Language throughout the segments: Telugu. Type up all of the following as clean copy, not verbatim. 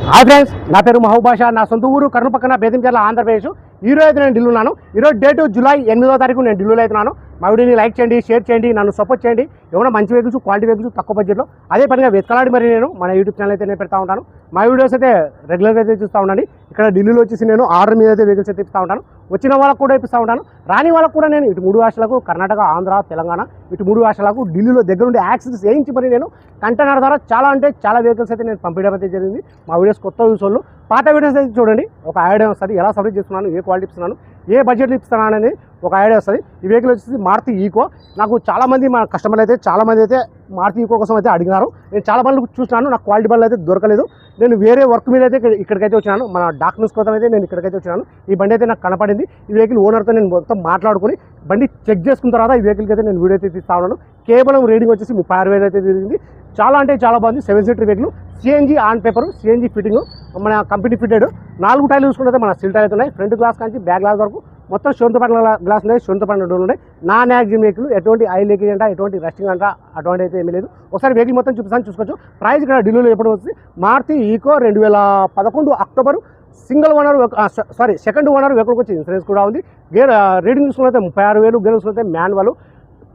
హాయ్ ఫ్రెండ్స్, నా పేరు మహబూబ్ బాషా. నా సొంత ఊరు కర్నూలు పక్కన బేతంచెర్ల, ఆంధ్రప్రదేశ్. ఈరోజు అయితే నేను ఢిల్లీ ఉన్నాను. ఈరోజు డేట్ జూలై 8వ తారీఖు నేను ఢిల్లీలో అవుతున్నాను. మా వీడియోని లైక్ చేయండి, షేర్ చేయండి, నన్ను సపోర్ట్ చేయండి. ఏమైనా మంచి వెహికల్స్, క్వాలిటీ వెహికల్స్ తక్కువ బడ్జెట్లో అదే పనిగా వెతకలాడి మరి నేను మన యూట్యూబ్ ఛానల్ అయితే నేను పెడతా ఉంటాను. మా వీడియోస్ అయితే రెగ్యులర్గా అయితే చూస్తూ ఉండండి. ఇక్కడ ఢిల్లీలో వచ్చేసి నేను ఆర్డర్ మీద అయితే వెహికల్స్ అయితే ఇస్తూ ఉంటాను. వచ్చిన వాళ్ళకు కూడా ఇప్పిస్తూ ఉంటాను, రాని వాళ్ళకు కూడా నేను ఇటు 3 రాష్ట్రాలకు, కర్ణాటక, ఆంధ్ర, తెలంగాణ, ఇటు 3 రాష్ట్రాలకు ఢిల్లీలో దగ్గరుండి యాక్సెస్ చేయించి మరి నేను కంటైనర్ ద్వారా చాలా వెహికల్స్ అయితే నేను పంపించడం అయితే జరిగింది. మా వీడియోస్ కొత్త యూస్ వాళ్ళు పాత వీడియోస్ అయితే చూడండి, ఒక ఐడియా వస్తుంది. ఎలా సబ్మిట్ చేస్తున్నాను, ఏ క్వాలిటీ ఇస్తున్నాను, ఏ బడ్జెట్లో ఇస్తున్నాను అనేది ఒక ఐడియా వస్తుంది. ఈ వెహికల్ వచ్చేసి మారుతి ఈకో. నాకు చాలామంది మా కస్టమర్లు అయితే చాలామంది అయితే మారుతి ఈకో కోసం అయితే అడిగినారు. నేను చాలా బండ్లు చూసినాను, నాకు క్వాలిటీ బండ్లు అయితే దొరకలేదు. నేను వేరే వర్క్ మీద అయితే ఇక్కడికైతే వచ్చినాను. మన డాక్యుమెంట్స్ కోసం అయితే నేను ఇక్కడికైతే వచ్చినాను. ఈ బండి అయితే నాకు కనపడింది. ఈ వెహికల్ ఓనర్తో నేను మొత్తం మాట్లాడుకుని బండి చెక్ చేసుకున్న తర్వాత ఈ వెహికల్కి అయితే నేను వీడియో అయితే తీస్తా ఉన్నాను. కేవలం రీడింగ్ వచ్చేసి 36,000 అయితే తిరిగింది. చాలా అంటే చాలా బాగుంది. 7 seater vehicle, CNG on paper, CNG fitting, మన కంపెనీ ఫిట్టెడ్. 4 టైర్లు చూసుకుంటే మన స్టీల్ టైర్లు ఉన్నాయి. ఫ్రంట్ గ్లాస్ కానీ బ్యాక్ గ్లాస్ వరకు మొత్తం షోన్తో పడిన గ్లాస్ ఉన్నాయి, షోన్తో పడిన డోర్లు ఉన్నాయి. నాన్ యాక్సిడెంట్ వెహికల్, ఎటువంటి ఆయిల్ లీకేజ్ అంట, ఎటువంటి రస్టింగ్ అంట, అటువంటి అయితే ఏమీ లేదు. ఒకసారి వెహికల్ మొత్తం చూపిస్తాను, చూసుకోవచ్చు. ప్రైస్ ఇక్కడ ఢిల్లీలో ఎప్పుడు వస్తుంది, Maruti Eeco 2011 October single owner, second owner వెహికల్కి వచ్చి ఇన్సూరెన్స్ కూడా ఉంది. గేర్ రీడింగ్ చూసుకుంటే 36,000, గేర్ చూసుకుంటే మాన్యువల్,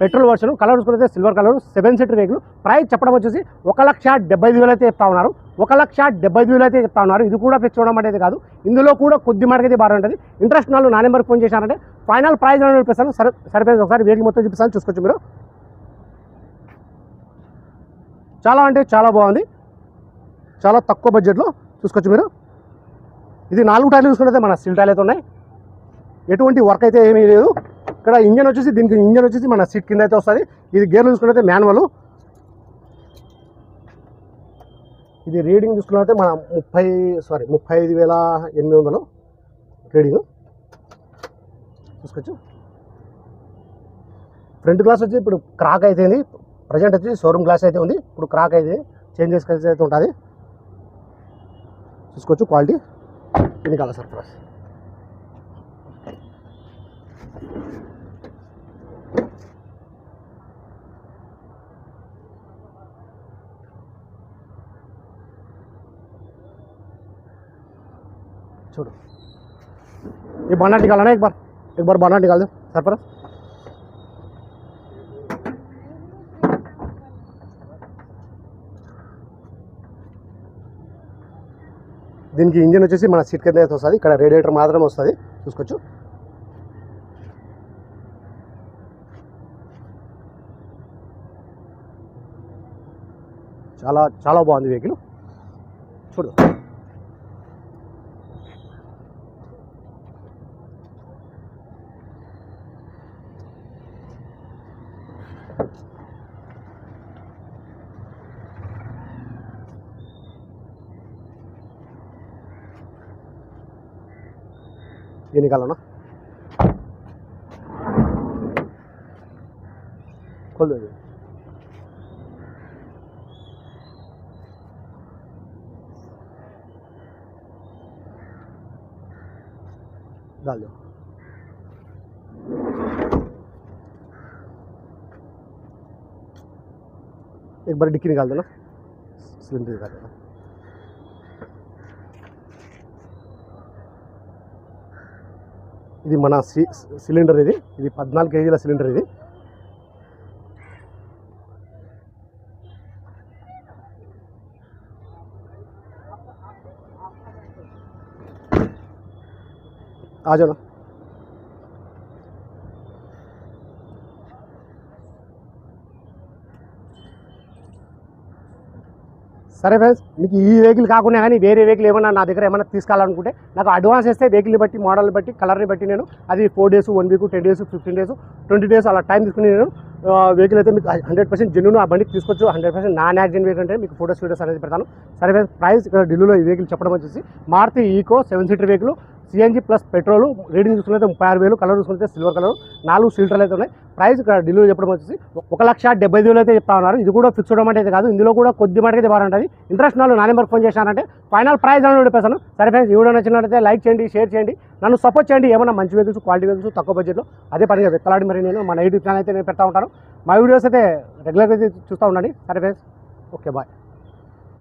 పెట్రోల్ వర్షన్, కలర్ చూసుకుంటే silver colour, 7 seater vehicle. Price చెప్పడం వచ్చేసి 1,75,000 అయితే చెప్తా ఉన్నారు. 1,75,000 అయితే చెప్తా ఉన్నారు. ఇది కూడా ఫిక్స్ చేయడం అనేది కాదు, ఇందులో కూడా కొద్ది మాటకైతే బాగుంటుంది. ఇంట్రెస్ట్ వాళ్ళు నా నెంబర్కి ఫోన్ చేశారంటే ఫైనల్ ప్రైస్ అని చూపిస్తాను. సరిపోయింది. ఒకసారి వెహికల్ మొత్తం చూపిస్తాను, చూసుకోవచ్చు మీరు. చాలా అంటే చాలా బాగుంది, చాలా తక్కువ బడ్జెట్లో చూసుకోవచ్చు మీరు. ఇది 4 టైర్లు చూసుకుంటే మన స్టీల్ టైర్లు అయితే ఉన్నాయి. ఎటువంటి వర్క్ అయితే ఏమీ లేదు. ఇక్కడ ఇంజన్ వచ్చేసి, దీనికి ఇంజన్ వచ్చేసి మన సీట్ కింద అయితే వస్తుంది. ఇది గేర్లు చూసుకుంటే మాన్యువల్. ఇది రీడింగ్ చూసుకున్నట్టే మన 35,800 రీడింగ్ చూసుకోవచ్చు. ఫ్రంట్ గ్లాస్ వచ్చి ఇప్పుడు క్రాక్ అయిపోయింది. ప్రజెంట్ వచ్చి షోరూమ్ గ్లాస్ అయితే ఉంది, ఇప్పుడు క్రాక్ అయితే చేంజ్ చేసుకొని అయితే ఉంటుంది. చూసుకోవచ్చు క్వాలిటీ. వెనకాల సర్ప్రైజ్ చూడు. ये बना निकाला ना, एक बार बना निकाल दो सरफराज. దీనికి ఇంజిన్ వచ్చేసి మన సీట్ కింద అయితే వస్తుంది. ఇక్కడ రేడియేటర్ మాత్రమే వస్తుంది, చూసుకోవచ్చు. చాలా చాలా బాగుంది వెహికల్, చూడు. ये निकालो ना, खोल दो. डाल दो. एक बार डिक्की निकाल दो ना, सिलेंडर निकाल दो. ఇది మన సిలిండర్, ఇది 14 కేజీల సిలిండర్. ఇది ఆజోనా. సరే ఫ్రెండ్స్, మీకు ఈ వెహికల్ కాకుండా కానీ వేరే వెహికల్ ఏమన్నా నా దగ్గర ఏమైనా తీసుకోవాలనుకుంటే నాకు అడ్వాన్స్ వేస్తే వెహికల్ని బట్టి, మోడల్ని బట్టి, కలర్ని బట్టి నేను అది 4 days, 1 week, 10 days, 15 days, 20 days అలా టైం తీసుకుని నేను వెహికల్ అయితే మీకు 100% జెన్యూన్ ఆ బండికి తీసుకోవచ్చు. 100% నాన్ యాక్సిడెంట్ వెహికల్ అంటే మీకు ఫోటోస్ వీడియోస్ అనేది పెడతాను. సరే ఫ్రెండ్స్, ప్రైస్ ఇక్కడ ఢిల్లీలో ఈ వెహికల్ చెప్పడం వచ్చేసి Maruti Eeco 7 seater vehicle, CNG plus petrol. Reading చూసుకుంటే 36,000, కలర్ చూసుకుంటే సిల్వర్ కలర్, 4 సీటర్లు అయితే ఉన్నాయి. ప్రైస్ ఇక్కడ ఢిల్లీలో చెప్పడం వచ్చేసి 1,70,000 అయితే చెప్తా ఉన్నారు. ఇది కూడా ఫిక్స్ అవడం అయితే కాదు, ఇందులో కూడా కొద్ది మటుకు అయితే బాగుంటుంది. ఇంట్రెస్ట్ వాళ్ళు నా నెంబర్కి ఫోన్ చేశానంటే ఫైనల్ ప్రైస్ అని చెప్పేసాను. సరే ఫ్రెండ్స్, ఈ వీడియో నచ్చినట్లయితే లైక్ చేయండి, షేర్ చేయండి, నన్ను సపోర్ట్ చేయండి. ఏమైనా మంచి వెహికల్స్, క్వాలిటీ వెహికల్స్ తక్కువ బడ్జెట్లో అదే పనిగా వెతలాడి మరి నేను మన యూట్యూబ్ ఛానల్ అయితే నేను పెడతా ఉంటాను. మా వీడియోస్ అయితే రెగ్యులర్గా అయితే చూస్తూ ఉండండి. సరే ఫ్రెండ్స్, ఓకే, బాయ్.